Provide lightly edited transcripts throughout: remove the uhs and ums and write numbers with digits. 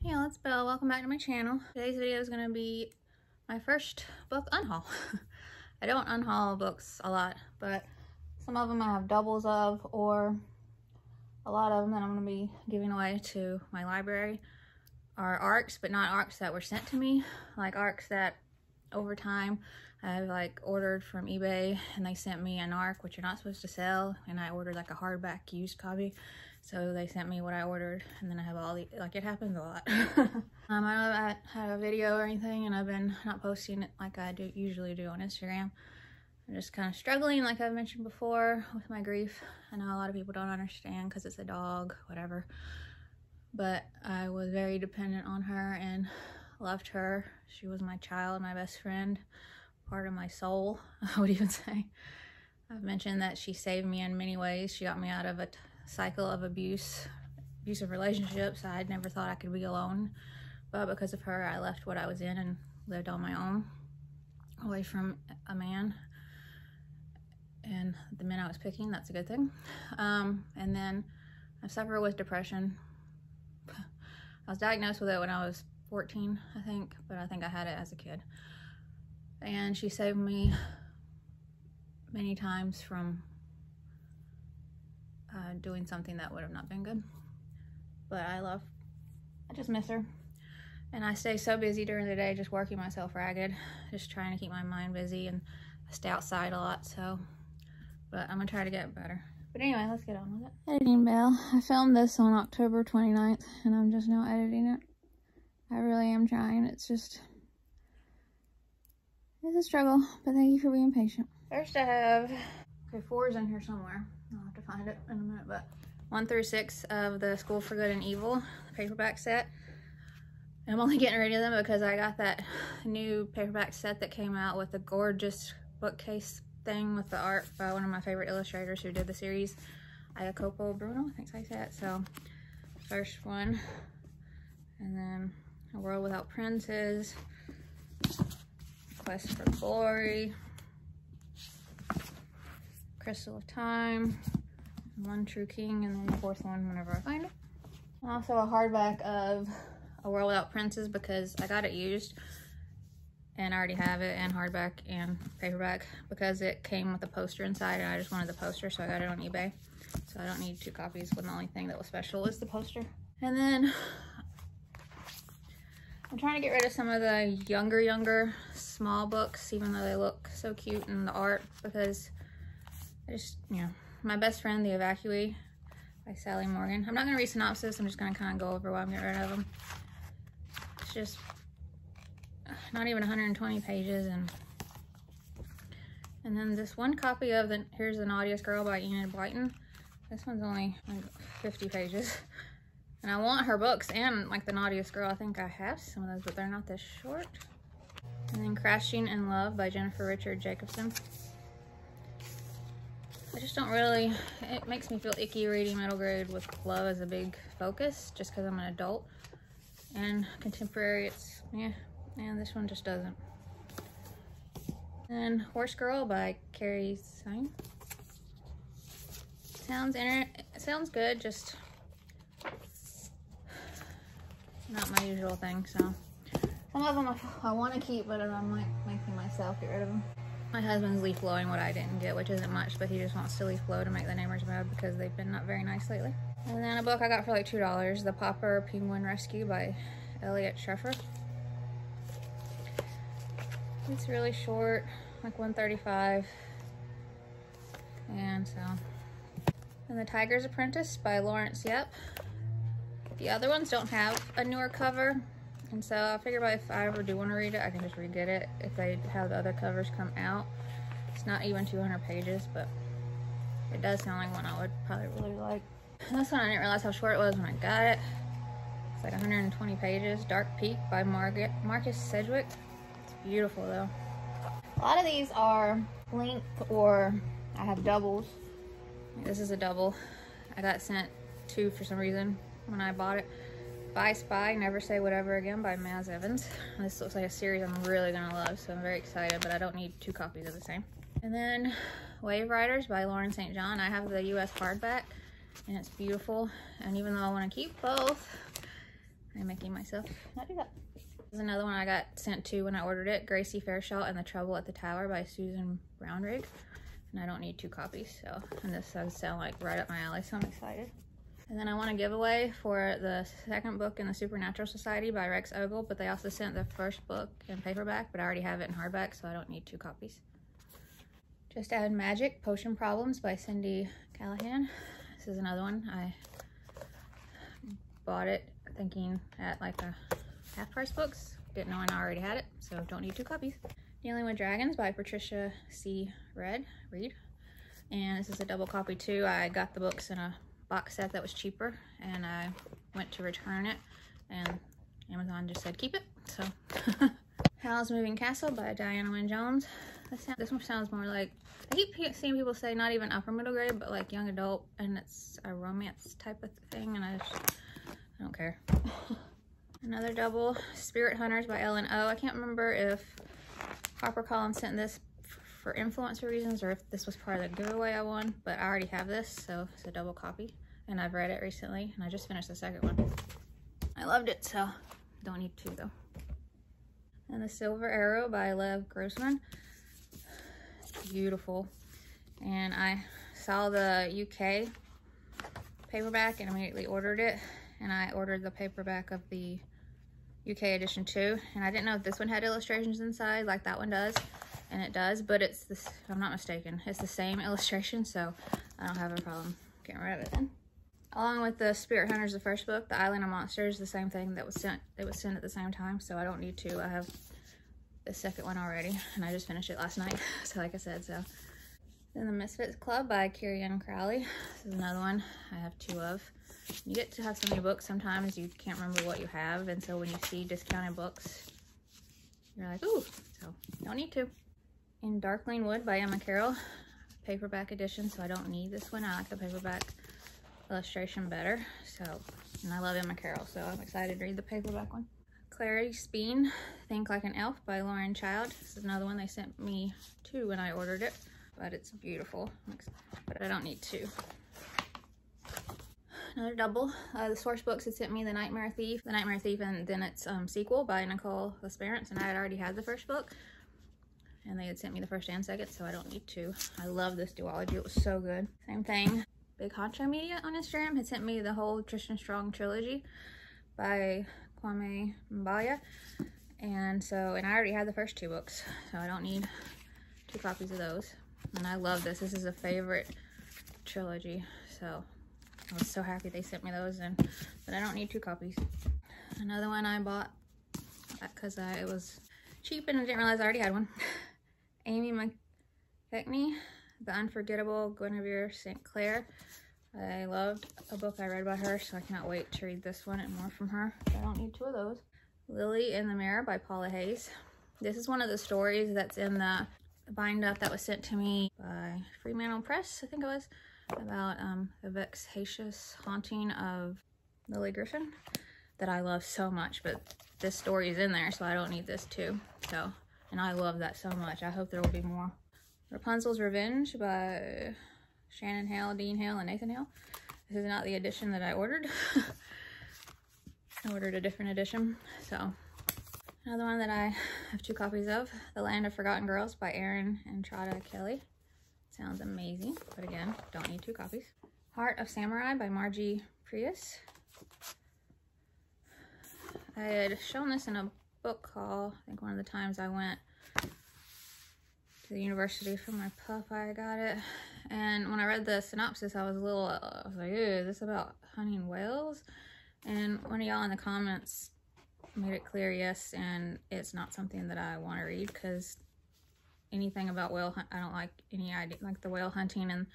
Hey y'all, it's Belle. Welcome back to my channel. Today's video is going to be my first book unhaul. I don't unhaul books a lot, but some of them I have doubles of, or a lot of them that I'm going to be giving away to my library are ARCs, but not ARCs that were sent to me, like ARCs that over time I've like ordered from eBay and they sent me an ARC, which you're not supposed to sell, and I ordered like a hardback used copy. So they sent me what I ordered, and then I have all the, like, it happens a lot. I haven't had a video or anything, and I've been not posting it like I usually do on Instagram. I'm just kind of struggling, like I've mentioned before, with my grief. I know a lot of people don't understand because it's a dog, whatever. But I was very dependent on her and loved her. She was my child, my best friend, part of my soul, I would even say. I've mentioned that she saved me in many ways. She got me out of a cycle of abusive relationships. I never thought I could be alone, but because of her I left what I was in and lived on my own, away from a man and the men I was picking. That's a good thing. And then I suffer with depression. I was diagnosed with it when I was 14, I think, but I think I had it as a kid. And she saved me many times from doing something that would have not been good. But I just miss her. And I stay so busy during the day, just working myself ragged, just trying to keep my mind busy, and I stay outside a lot, so, but I'm gonna try to get better. But anyway, let's get on with it. Editing Belle. I filmed this on October 29th, and I'm just now editing it. I really am trying. It's a struggle, but thank you for being patient. First I have, okay, 4 is in here somewhere. I'll have to find it in a minute, but 1 through 6 of the School for Good and Evil, the paperback set. And I'm only getting rid of them because I got that new paperback set that came out with a gorgeous bookcase thing with the art by one of my favorite illustrators who did the series, Jacopo Bruno, I think I say it. So, first one. And then A World Without Princes, Quest for Glory, Crystal of Time, One True King, and then the 4th one whenever I find it. And also a hardback of A World Without Princes because I got it used and I already have it in hardback and paperback because it came with a poster inside and I just wanted the poster, so I got it on eBay. So I don't need 2 copies when the only thing that was special was the poster. And then I'm trying to get rid of some of the younger small books, even though they look so cute in the art, because I just, you know, My Best Friend, The Evacuee by Sally Morgan. I'm not going to read synopsis. I'm just going to kind of go over why I'm getting rid of them. It's just not even 120 pages. And then this one copy of Here's the Naughtiest Girl by Enid Blyton. This one's only like 50 pages. And I want her books and like The Naughtiest Girl. I think I have some of those, but they're not this short. And then Crashing in Love by Jennifer Richard Jacobson. I just don't really, it makes me feel icky reading middle grade with love as a big focus, just because I'm an adult. And contemporary, it's, yeah, and this one just doesn't. And Horse Girl by Carrie Sine. Sounds good, just not my usual thing, so. Some of them I want to keep, but I'm like making myself get rid of them. My husband's leaf blowing what I didn't get, which isn't much, but he just wants to leaf blow to make the neighbors mad because they've been not very nice lately. And then a book I got for like $2, The Pauper Penguin Rescue by Elliot Scheffer. It's really short, like 135. And so. And The Tiger's Apprentice by Lawrence Yep. The other ones don't have a newer cover. And so I figured if I ever do want to read it, I can just re-get it if they have the other covers come out. It's not even 200 pages, but it does sound like one I would probably really like. And this one I didn't realize how short it was when I got it. It's like 120 pages. Dark Peak by Marcus Sedgwick. It's beautiful though. A lot of these are linked, or I have doubles. This is a double. I got sent 2 for some reason when I bought it. Bye Spy, Never Say Whatever Again by Maz Evans. This looks like a series I'm really gonna love, so I'm very excited, but I don't need 2 copies of the same. And then Wave Riders by Lauren St. John. I have the US hardback, and it's beautiful. And even though I want to keep both, I making myself not do that. This is another one I got sent to when I ordered it, Gracie Fairchild and the Trouble at the Tower by Susan Brownrigg. And I don't need 2 copies, so, and this does sound like right up my alley, so I'm excited. And then I want a giveaway for the second book in the Supernatural Society by Rex Ogle, but they also sent the first book in paperback, but I already have it in hardback, so I don't need 2 copies. Just Add Magic, Potion Problems by Cindy Callahan. This is another one. I bought it thinking at like a half-price books. Didn't know I already had it, so don't need 2 copies. Dealing with Dragons by Patricia C. Reed. And this is a double copy too. I got the books in a box set that was cheaper, and I went to return it, and Amazon just said keep it, so. Howl's Moving Castle by Diana Wynne Jones. This one sounds more like, I keep seeing people say not even upper middle grade, but like young adult, and it's a romance type of thing, and I don't care. Another double, Spirit Hunters by Ellen O. I can't remember if HarperCollins sent this for influencer reasons or if this was part of the giveaway I won, but I already have this, so it's a double copy, and I've read it recently, and I just finished the second one. I loved it, so don't need 2 though. And The Silver Arrow by Lev Grossman. It's beautiful. And I saw the UK paperback and immediately ordered it. And I ordered the paperback of the UK edition too. And I didn't know if this one had illustrations inside like that one does. And it does, but it's this, if I'm not mistaken, it's the same illustration, so I don't have a problem getting rid of it then. Along with the Spirit Hunters, the first book, the Island of Monsters, the same thing that was sent. It was sent at the same time, so I don't need 2. I have the second one already, and I just finished it last night. So like I said, so. Then The Misfits Club by Kieran Crowley. This is another one I have 2 of. You get to have so many books sometimes you can't remember what you have, and so when you see discounted books, you're like, ooh, so don't need 2. In Darkling Wood by Emma Carroll, paperback edition, so I don't need this one. I like the paperback illustration better, so, and I love Emma Carroll, so I'm excited to read the paperback one. Clarice Bean, Think Like an Elf by Lauren Child. This is another one they sent me 2 when I ordered it, but it's beautiful, but I don't need 2. Another double, the source books had sent me The Nightmare Thief, and then its sequel by Nicole Lesperance, and I had already had the first book, and they had sent me the first and second, so I don't need 2. I love this duology, it was so good. Same thing, Big Honcho Media on Instagram had sent me the whole Tristan Strong trilogy by Kwame Mbaya, and I already had the first 2 books, so I don't need 2 copies of those. And I love this. This is a favorite trilogy, so I was so happy they sent me those, but I don't need 2 copies. Another one I bought because it was cheap and I didn't realize I already had one. Amy McKechnie, The Unforgettable Guinevere St. Clair. I loved a book I read by her, so I cannot wait to read this one and more from her. I don't need 2 of those. Lily in the Mirror by Paula Hayes. This is one of the stories that's in the bind-up that was sent to me by Fremantle Press, I think it was, about the vexatious haunting of Lily Griffin that I love so much, but this story is in there, so I don't need this too. So, and I love that so much. I hope there will be more. Rapunzel's Revenge by Shannon Hale, Dean Hale, and Nathan Hale. This is not the edition that I ordered. I ordered a different edition. So, another one that I have 2 copies of, The Land of Forgotten Girls by Erin and Trada Kelly. Sounds amazing, but again, don't need 2 copies. Heart of Samurai by Margie Prius. I had shown this in a book haul. I think one of the times I went to the university for my pup, I got it. And when I read the synopsis, I was like, ew, is this about hunting whales? And one of y'all in the comments made it clear, yes, and it's not something that I want to read, because anything about whale hunt, I don't like any idea, like the whale hunting, and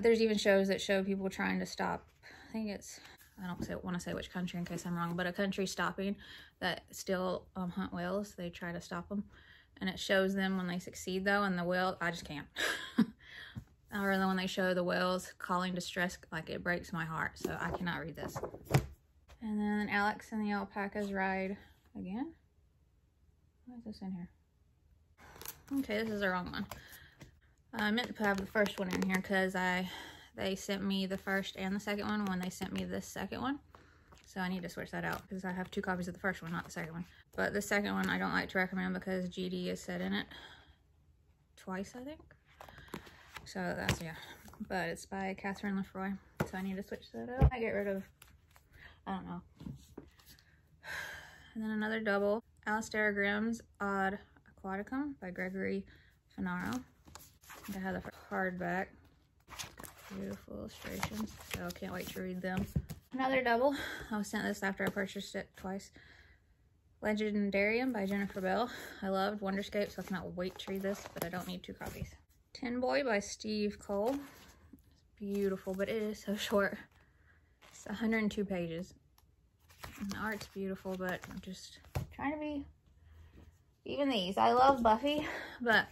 there's even shows that show people trying to stop, I think it's, I don't want to say which country in case I'm wrong, but a country stopping that still hunt whales. They try to stop them, and it shows them when they succeed though, and the whale, I just can't. Or when they show the whales calling distress, like it breaks my heart, so I cannot read this. And then Alex and the Alpacas Ride Again. Why is this in here? Okay, this is the wrong one. I meant to have the first one in here because they sent me the first and the second one when they sent me this second one. So I need to switch that out because I have 2 copies of the first one, not the second one. But the second one I don't like to recommend because GD is said in it twice, I think. So that's, yeah. But it's by Catherine Lefroy. So I need to switch that out. I get rid of, I don't know. And then another double, Alistair Grimm's Odd Aquaticum by Gregory Finaro. I have the hardback. Beautiful illustrations. So can't wait to read them. Another double. I was sent this after I purchased it twice. Legendarium by Jennifer Belle. I loved Wonderscape, so I cannot wait to read this, but I don't need 2 copies. Tin Boy by Steve Cole. It's beautiful, but it is so short. It's 102 pages. And the art's beautiful, but I'm just trying to be... Even these. I love Buffy, but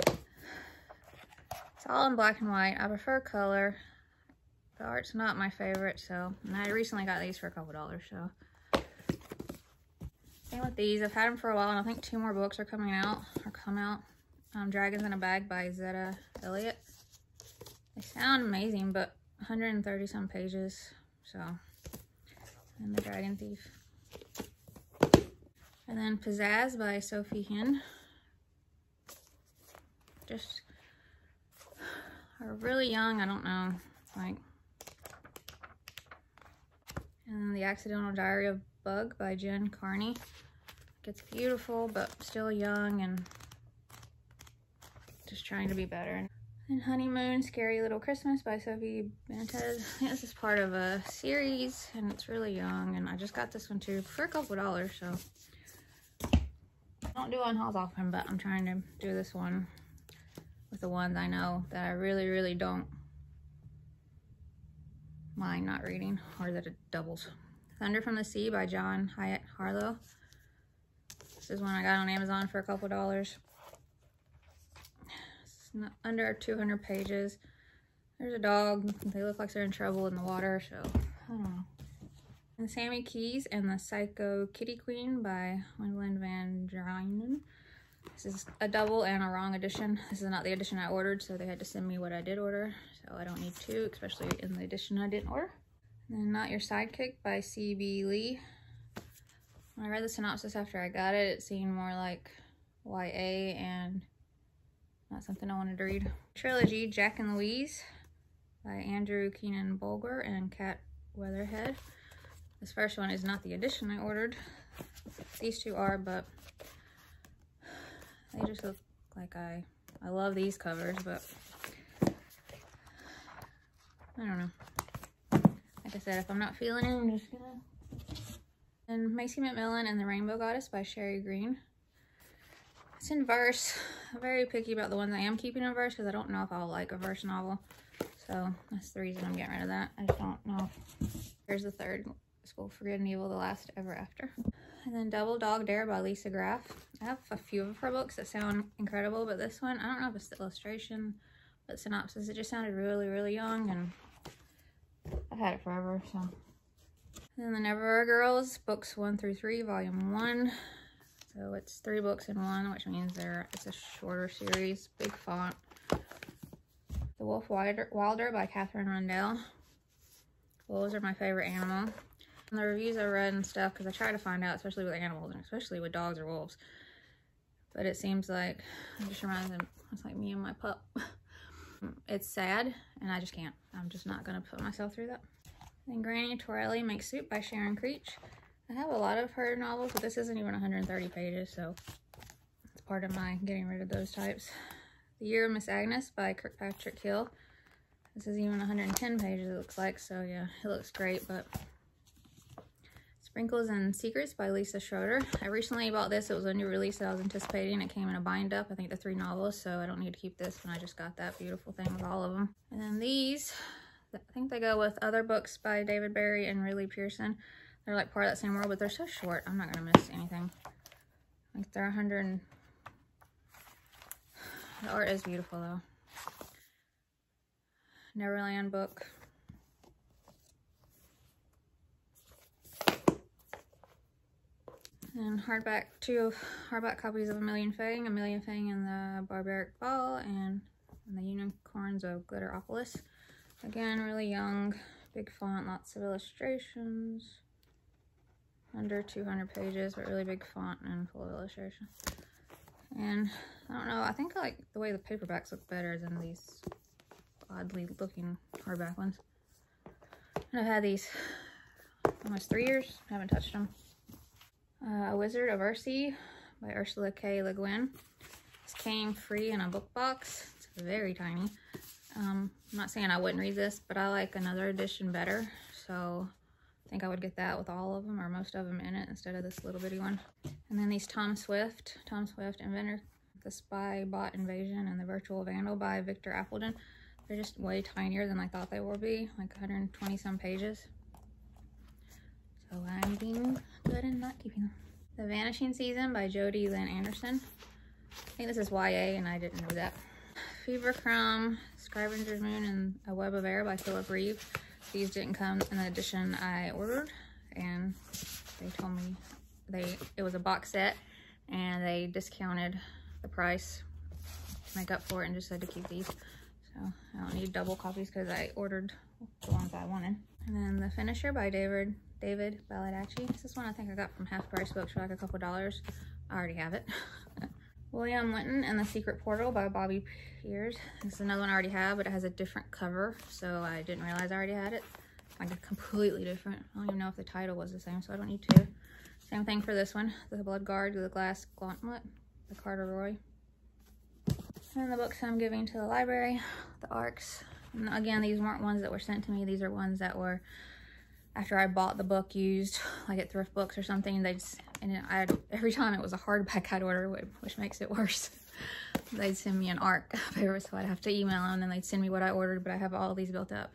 it's all in black and white. I prefer color. The art's not my favorite, so... And I recently got these for a couple dollars, so... Same with these. I've had them for a while, and I think 2 more books are coming out, or come out. Dragons in a Bag by Zeta Elliott. They sound amazing, but 130 some pages, so. And The Dragon Thief. And then Pizzazz by Sophie Hinn. Just are really young, I don't know, like. And then The Accidental Diary of Bug by Jen Carney. It's beautiful, but still young and just trying to be better. And Honeymoon, Scary Little Christmas by Sophie Benitez. I think this is part of a series, and it's really young, and I just got this one too for a couple dollars, so. I don't do unhauls often, but I'm trying to do this one with the ones I know that I really, really don't mind not reading, or that it doubles. Thunder from the Sea by John Hyatt Harlow. This is one I got on Amazon for a couple dollars. Not under 200 pages. There's a dog. They look like they're in trouble in the water, so I don't know. And Sammy Keys and the Psycho Kitty Queen by Gwendolyn Van Drinen. This is a double and a wrong edition. This is not the edition I ordered, so they had to send me what I did order. So I don't need 2, especially in the edition I didn't order. And then Not Your Sidekick by C.B. Lee. When I read the synopsis after I got it, it seemed more like YA and not something I wanted to read. Trilogy, Jack and Louise by Andrew Keenan Bulger and Kat Weatherhead. This first one is not the edition I ordered. These 2 are, but they just look like I love these covers, but I don't know. Like I said, if I'm not feeling it, I'm just gonna. And Macy McMillan and the Rainbow Goddess by Sherry Green. It's in verse. I'm very picky about the ones I am keeping in verse because I don't know if I'll like a verse novel. So that's the reason I'm getting rid of that. I just don't know. Here's the third. School for Good and Evil, The Last Ever After. And then Double Dog Dare by Lisa Graff. I have a few of her books that sound incredible, but this one, I don't know if it's the illustration, but synopsis, it just sounded really, really young, and I've had it forever, so. And then The Never Girls, books 1 through 3, volume 1. So it's 3 books in one, which means it's a shorter series, big font. The Wolf Wilder by Catherine Rundell. Wolves are my favorite animal. And the reviews I read and stuff, because I try to find out, especially with animals, and especially with dogs or wolves. But it seems like, it just reminds them, it's like me and my pup. It's sad, and I just can't. I'm just not going to put myself through that. Then Granny Torelli Makes Soup by Sharon Creech. I have a lot of her novels, but this isn't even 130 pages, so it's part of my getting rid of those types. The Year of Miss Agnes by Kirkpatrick Hill. This is even 110 pages, it looks like, so yeah, it looks great, but... Sprinkles and Secrets by Lisa Schroeder. I recently bought this. It was a new release that I was anticipating. It came in a bind up, I think the 3 novels, so I don't need to keep this, and I just got that beautiful thing with all of them. And then these, I think they go with other books by David Barry and Riley Pearson. They're like part of that same world, but they're so short. I'm not going to miss anything. Like they're 100. The art is beautiful though. Neverland book. And hardback, 2 hardback copies of Amelia Fang and the Barbaric Ball, and the Unicorns of Glitteropolis. Again, really young, Big font, lots of illustrations. Under 200 pages, but really big font and full of illustration. And I don't know, I think I like the way the paperbacks look better than these oddly looking hardback ones. And I've had these almost 3 years, haven't touched them. A Wizard of Earthsea by Ursula K. Le Guin. This came free in a book box. It's very tiny. I'm not saying I wouldn't read this, but I like another edition better, so I think I would get that with all of them or most of them in it instead of this little bitty one. And then these Tom Swift, Inventor, The Spy Bot Invasion, and The Virtual Vandal by Victor Appleton. They're just way tinier than I thought they would be, like 120 some pages. So I'm being good and not keeping them. The Vanishing Season by Jodi Lynn Anderson. I think this is YA and I didn't know that. Fever Crumb, Scrivenger's Moon, and A Web of Air by Philip Reeve. These didn't come in the edition I ordered, and they told me it was a box set, and they discounted the price to make up for it and just said to keep these. So I don't need double copies because I ordered the ones I wanted. And then The Finisher by David Baldacci. This is one I think I got from Half Price Books for like a couple dollars. I already have it. William Linton and The Secret Portal by Bobby Pears. This is another one I already have, but it has a different cover, so I didn't realize I already had it. Like, it's completely different. I don't even know if the title was the same, so I don't need two. Same thing for this one. The Blood Guard with the Glass Gauntlet by Carter Roy. And the books I'm giving to the library, the ARCs. And again, these weren't ones that were sent to me. These are ones that were after I bought the book used, like at Thrift Books or something. Every time it was a hardback I'd order, which makes it worse. They'd send me an ARC paper, so I'd have to email them, and then they'd send me what I ordered, but I have all these built up.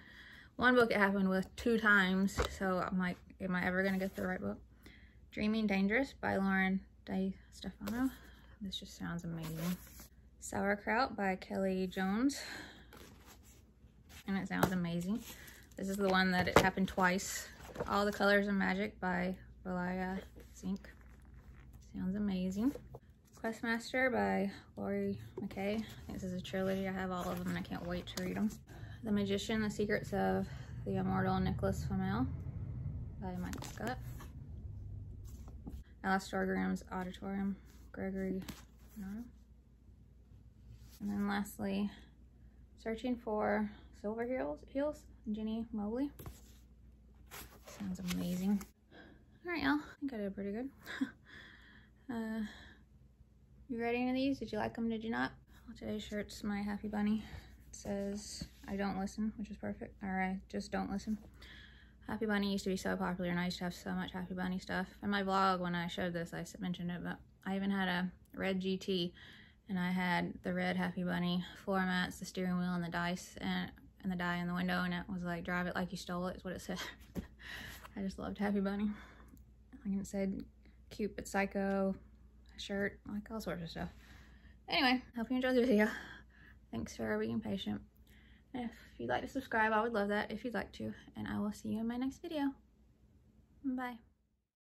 One book it happened with 2 times, so I'm like, am I ever gonna get the right book? Dreaming Dangerous by Lauren Di Stefano. This just sounds amazing. Sauerkraut by Kelly Jones. And it sounds amazing. This is the one that it happened twice. All the Colors of Magic by Valia Zink. Sounds amazing. Questmaster by Laurie McKay. I think this is a trilogy. I have all of them and I can't wait to read them. The Magician, The Secrets of the Immortal Nicholas Flamel by Mike Scott. Alastor Graham's Auditorium, Gregory Bernardo. And then lastly, Searching for Silver Heels, Ginny Mobley. Sounds amazing. All right, y'all. I think I did pretty good. You read any of these? Did you like them? Did you not? Well, today's shirt's my Happy Bunny. It says, I don't listen, which is perfect. Or I just don't listen. Happy Bunny used to be so popular and I used to have so much Happy Bunny stuff. In my vlog, when I showed this, I mentioned it, but I even had a red GT and I had the red Happy Bunny floor mats, the steering wheel, and the dice, and the die in the window, and it was like, drive it like you stole it, is what it said. I just loved Happy Bunny. Like it said, cute but psycho, shirt, like all sorts of stuff. Anyway, hope you enjoyed the video. Thanks for being patient. And if you'd like to subscribe, I would love that if you'd like to. And I will see you in my next video. Bye.